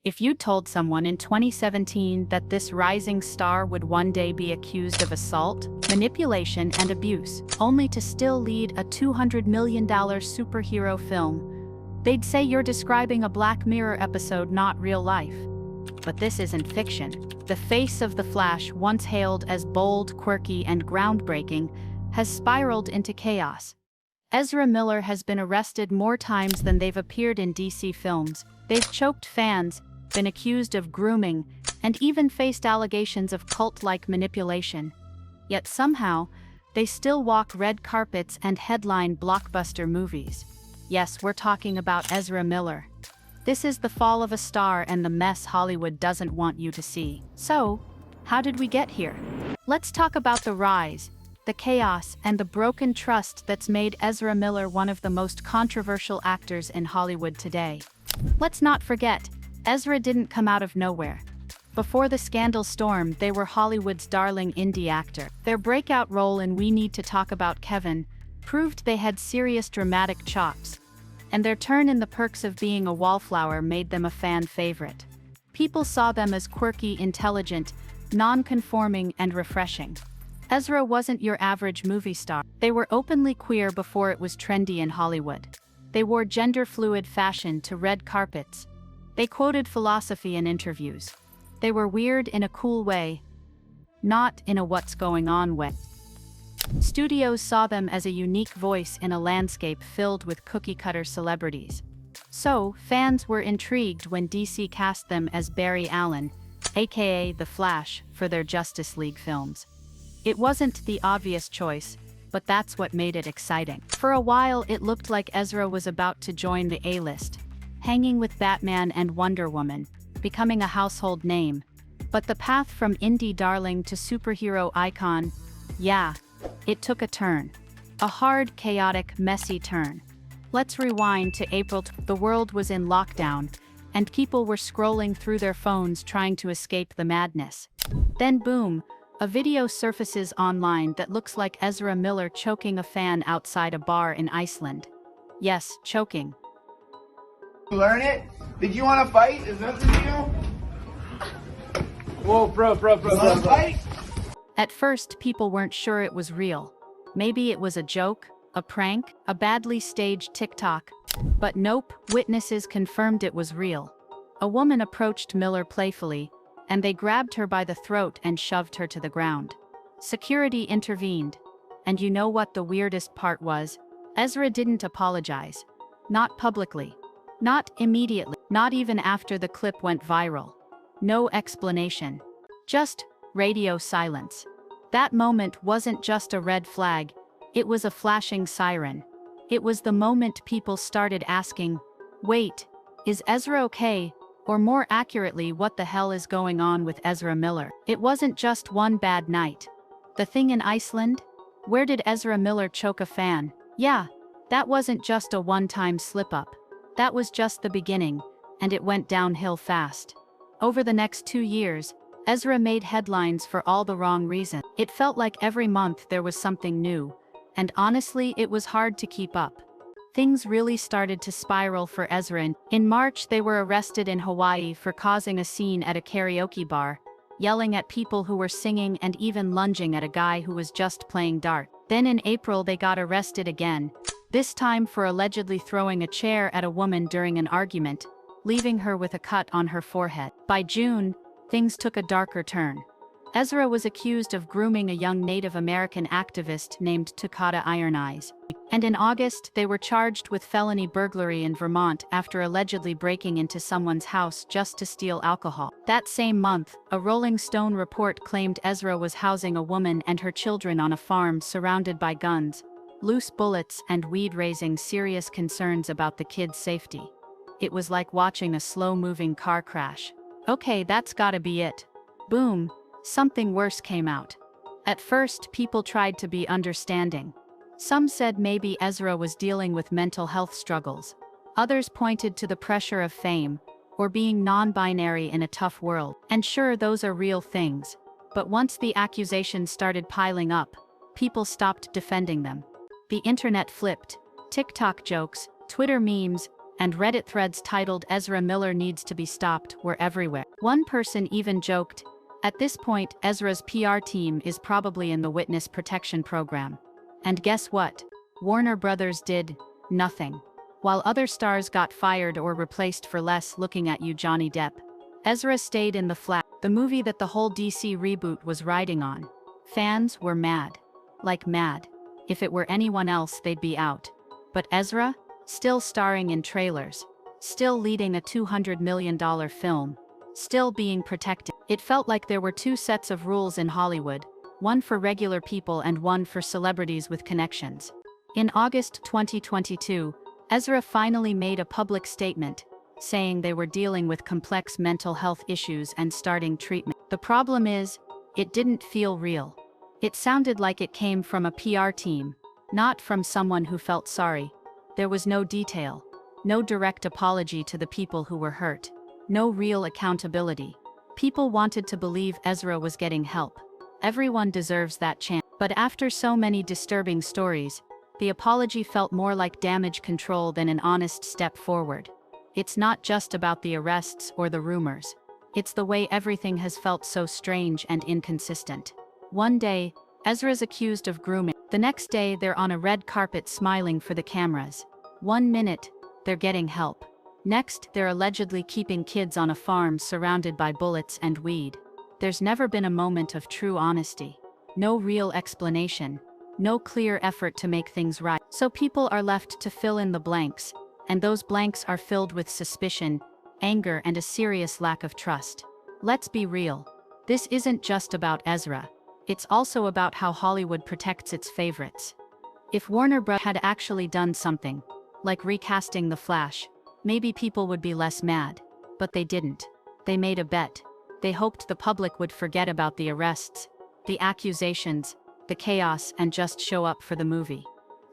If you told someone in 2017 that this rising star would one day be accused of assault, manipulation, and abuse, only to still lead a $200 million superhero film, they'd say you're describing a Black Mirror episode, not real life. But this isn't fiction. The face of the Flash, once hailed as bold, quirky, and groundbreaking, has spiraled into chaos. Ezra Miller has been arrested more times than they've appeared in DC films. They've choked fans, been accused of grooming, and even faced allegations of cult-like manipulation. Yet somehow, they still walk red carpets and headline blockbuster movies. Yes, we're talking about Ezra Miller. This is the fall of a star and the mess Hollywood doesn't want you to see. So, how did we get here? Let's talk about the rise, the chaos, and the broken trust that's made Ezra Miller one of the most controversial actors in Hollywood today. Let's not forget, Ezra didn't come out of nowhere. Before the scandal storm, they were Hollywood's darling indie actor. Their breakout role in We Need to Talk About Kevin proved they had serious dramatic chops, and their turn in The Perks of Being a Wallflower made them a fan favorite. People saw them as quirky, intelligent, non-conforming, and refreshing. Ezra wasn't your average movie star. They were openly queer before it was trendy in Hollywood. They wore gender-fluid fashion to red carpets. They quoted philosophy in interviews. They were weird in a cool way, not in a what's going on way. Studios saw them as a unique voice in a landscape filled with cookie-cutter celebrities. So, fans were intrigued when DC cast them as Barry Allen, aka The Flash, for their Justice League films. It wasn't the obvious choice, but that's what made it exciting. For a while, it looked like Ezra was about to join the A-list, hanging with Batman and Wonder Woman, becoming a household name. But the path from indie darling to superhero icon, yeah, it took a turn. A hard, chaotic, messy turn. Let's rewind to April. The world was in lockdown, and people were scrolling through their phones trying to escape the madness. Then boom, a video surfaces online that looks like Ezra Miller choking a fan outside a bar in Iceland. Yes, choking. Learn it? Did you want to fight? Is that the deal? Whoa, bro. Want to fight? At first, people weren't sure it was real. Maybe it was a joke, a prank, a badly staged TikTok. But nope, witnesses confirmed it was real. A woman approached Miller playfully, and they grabbed her by the throat and shoved her to the ground. Security intervened. And you know what the weirdest part was? Ezra didn't apologize. Not publicly. Not immediately. Not even after the clip went viral. No explanation. Just radio silence. That moment wasn't just a red flag, it was a flashing siren. It was the moment people started asking, wait, is Ezra okay? Or more accurately, what the hell is going on with Ezra Miller? It wasn't just one bad night. The thing in Iceland? Where did Ezra Miller choke a fan? Yeah, that wasn't just a one-time slip-up. That was just the beginning, and it went downhill fast. Over the next 2 years, Ezra made headlines for all the wrong reasons. It felt like every month there was something new, and honestly, it was hard to keep up. Things really started to spiral for Ezra. In March, they were arrested in Hawaii for causing a scene at a karaoke bar, yelling at people who were singing and even lunging at a guy who was just playing darts. Then in April, they got arrested again, this time for allegedly throwing a chair at a woman during an argument, leaving her with a cut on her forehead. By June, things took a darker turn. Ezra was accused of grooming a young Native American activist named Takata Iron Eyes. And in August, they were charged with felony burglary in Vermont after allegedly breaking into someone's house just to steal alcohol. That same month, a Rolling Stone report claimed Ezra was housing a woman and her children on a farm surrounded by guns, loose bullets, and weed, raising serious concerns about the kids' safety. It was like watching a slow-moving car crash. Okay, that's gotta be it. Boom. Something worse came out. At first, people tried to be understanding. Some said maybe Ezra was dealing with mental health struggles. Others pointed to the pressure of fame, or being non-binary in a tough world. And sure, those are real things. But once the accusations started piling up, people stopped defending them. The internet flipped. TikTok jokes, Twitter memes, and Reddit threads titled "Ezra Miller needs to be stopped" were everywhere. One person even joked, "At this point, Ezra's PR team is probably in the witness protection program." And guess what? Warner Brothers did nothing. While other stars got fired or replaced for less, looking at you, Johnny Depp, Ezra stayed in the flat, the movie that the whole DC reboot was riding on. Fans were mad. Like mad. If it were anyone else, they'd be out. But Ezra? Still starring in trailers. Still leading a $200 million film. Still being protected. It felt like there were two sets of rules in Hollywood, one for regular people and one for celebrities with connections. In August 2022, Ezra finally made a public statement, saying they were dealing with complex mental health issues and starting treatment. The problem is, it didn't feel real. It sounded like it came from a PR team, not from someone who felt sorry. There was no detail, no direct apology to the people who were hurt, no real accountability. People wanted to believe Ezra was getting help. Everyone deserves that chance. But after so many disturbing stories, the apology felt more like damage control than an honest step forward. It's not just about the arrests or the rumors. It's the way everything has felt so strange and inconsistent. One day, Ezra's accused of grooming. The next day, they're on a red carpet smiling for the cameras. 1 minute, they're getting help. Next, they're allegedly keeping kids on a farm surrounded by bullets and weed. There's never been a moment of true honesty. No real explanation. No clear effort to make things right. So people are left to fill in the blanks, and those blanks are filled with suspicion, anger, and a serious lack of trust. Let's be real. This isn't just about Ezra. It's also about how Hollywood protects its favorites. If Warner Bros. Had actually done something, like recasting The Flash, maybe people would be less mad. But they didn't. They made a bet. They hoped the public would forget about the arrests, the accusations, the chaos, and just show up for the movie.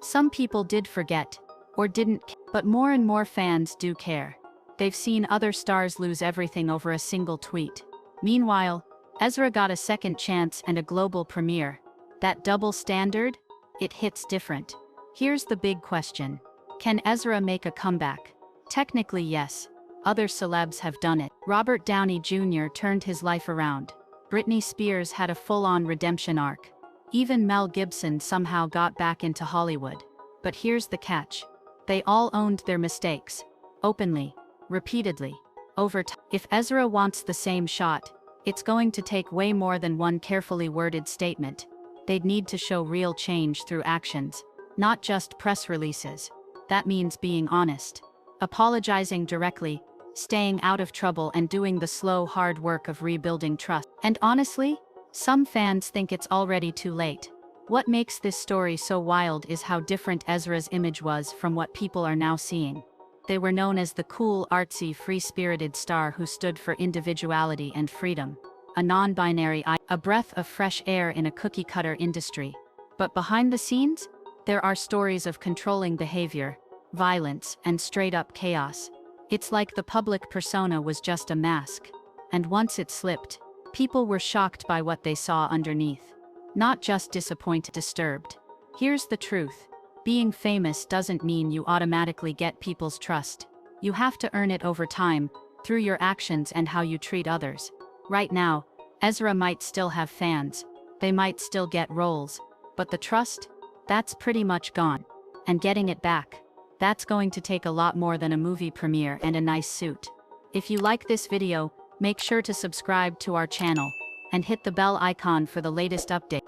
Some people did forget, or didn't, but more and more fans do care. They've seen other stars lose everything over a single tweet. Meanwhile, Ezra got a second chance and a global premiere. That double standard? It hits different. Here's the big question. Can Ezra make a comeback? Technically, yes. Other celebs have done it. Robert Downey Jr. turned his life around. Britney Spears had a full-on redemption arc. Even Mel Gibson somehow got back into Hollywood. But here's the catch. They all owned their mistakes. Openly. Repeatedly. Over time. If Ezra wants the same shot, it's going to take way more than one carefully worded statement. They'd need to show real change through actions, not just press releases. That means being honest. Apologizing directly, staying out of trouble, and doing the slow, hard work of rebuilding trust. And honestly, some fans think it's already too late. What makes this story so wild is how different Ezra's image was from what people are now seeing. They were known as the cool, artsy, free-spirited star who stood for individuality and freedom. A non-binary, a breath of fresh air in a cookie-cutter industry. But behind the scenes, there are stories of controlling behavior, violence, and straight-up chaos. It's like the public persona was just a mask. And once it slipped, people were shocked by what they saw underneath. Not just disappointed, disturbed. Here's the truth. Being famous doesn't mean you automatically get people's trust. You have to earn it over time, through your actions and how you treat others. Right now, Ezra might still have fans. They might still get roles. But the trust? That's pretty much gone. And getting it back, that's going to take a lot more than a movie premiere and a nice suit. If you like this video, make sure to subscribe to our channel and hit the bell icon for the latest update.